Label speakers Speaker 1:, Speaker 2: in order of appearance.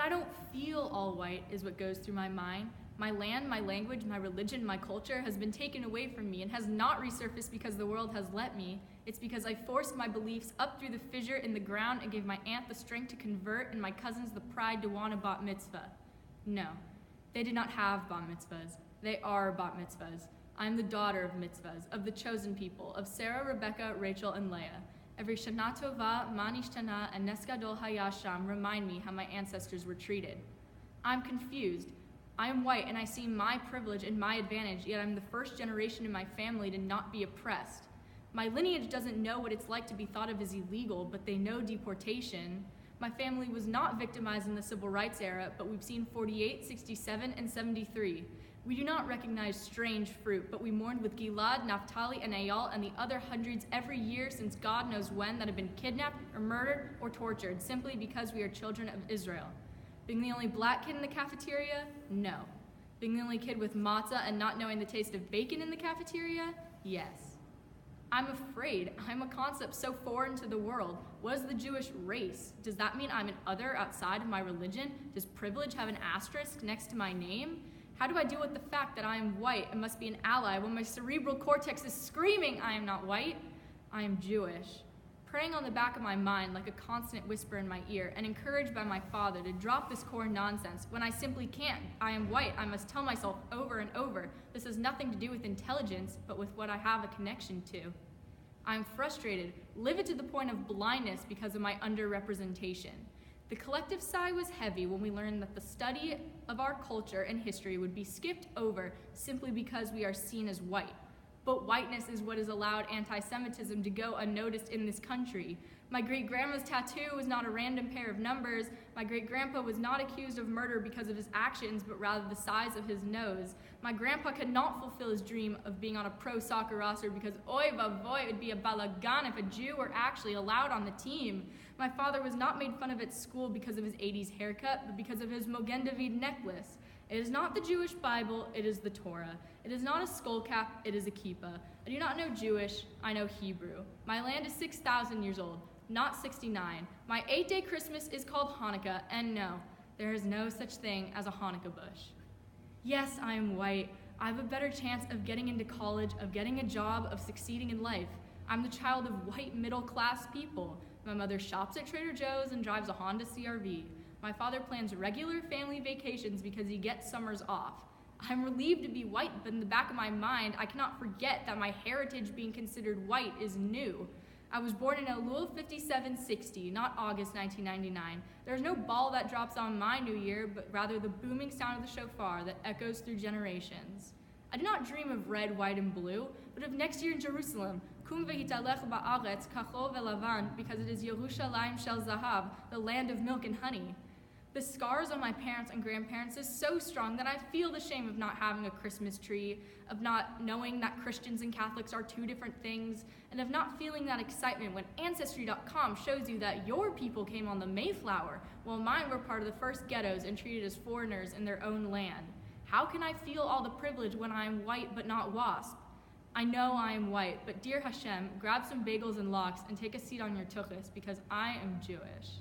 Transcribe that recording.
Speaker 1: I don't feel all white is what goes through my mind. My land, my language, my religion, my culture has been taken away from me and has not resurfaced because the world has let me. It's because I forced my beliefs up through the fissure in the ground and gave my aunt the strength to convert and my cousins the pride to want a bat mitzvah. No, they did not have bat mitzvahs. They are bat mitzvahs. I am the daughter of mitzvahs, of the chosen people, of Sarah, Rebecca, Rachel, and Leah. Every Shana Tova, Man Ishtana, and Nes Gadol Hayasham remind me how my ancestors were treated. I'm confused. I am white and I see my privilege and my advantage, yet I'm the first generation in my family to not be oppressed. My lineage doesn't know what it's like to be thought of as illegal, but they know deportation. My family was not victimized in the civil rights era, but we've seen 48, 67, and 73. We do not recognize strange fruit, but we mourned with Gilad, Naphtali, and Eyal and the other hundreds every year since God knows when that have been kidnapped or murdered or tortured simply because we are children of Israel. Being the only black kid in the cafeteria? No. Being the only kid with matzah and not knowing the taste of bacon in the cafeteria? Yes. I'm afraid. I'm a concept so foreign to the world. What is the Jewish race? Does that mean I'm an other outside of my religion? Does privilege have an asterisk next to my name? How do I deal with the fact that I am white and must be an ally when my cerebral cortex is screaming I am not white? I am Jewish. Praying on the back of my mind like a constant whisper in my ear and encouraged by my father to drop this core nonsense when I simply can't. I am white. I must tell myself over and over, this has nothing to do with intelligence, but with what I have a connection to. I am frustrated, livid to the point of blindness because of my underrepresentation. The collective sigh was heavy when we learned that the study of our culture and history would be skipped over simply because we are seen as white. But whiteness is what has allowed anti-Semitism to go unnoticed in this country. My great-grandma's tattoo was not a random pair of numbers. My great-grandpa was not accused of murder because of his actions, but rather the size of his nose. My grandpa could not fulfill his dream of being on a pro soccer roster because oy vavoy, it would be a balagan if a Jew were actually allowed on the team. My father was not made fun of at school because of his 80s haircut, but because of his Mogen David necklace. It is not the Jewish Bible, it is the Torah. It is not a skull cap, it is a kippah. I do not know Jewish, I know Hebrew. My land is 6,000 years old, not 69. My 8-day Christmas is called Hanukkah, and no, there is no such thing as a Hanukkah bush. Yes, I am white. I have a better chance of getting into college, of getting a job, of succeeding in life. I'm the child of white middle-class people. My mother shops at Trader Joe's and drives a Honda CR-V. My father plans regular family vacations because he gets summers off. I'm relieved to be white, but in the back of my mind, I cannot forget that my heritage being considered white is new. I was born in Elul 5760, not August 1999. There's no ball that drops on my new year, but rather the booming sound of the shofar that echoes through generations. I do not dream of red, white, and blue, but of next year in Jerusalem, Kum vehitalech ba'aretz kachol velavan, because it is Yerushalayim shel zahav, the land of milk and honey. The scars on my parents and grandparents is so strong that I feel the shame of not having a Christmas tree, of not knowing that Christians and Catholics are two different things, and of not feeling that excitement when Ancestry.com shows you that your people came on the Mayflower, while mine were part of the first ghettos and treated as foreigners in their own land. How can I feel all the privilege when I am white but not WASP? I know I am white, but dear Hashem, grab some bagels and lox and take a seat on your tuchus because I am Jewish.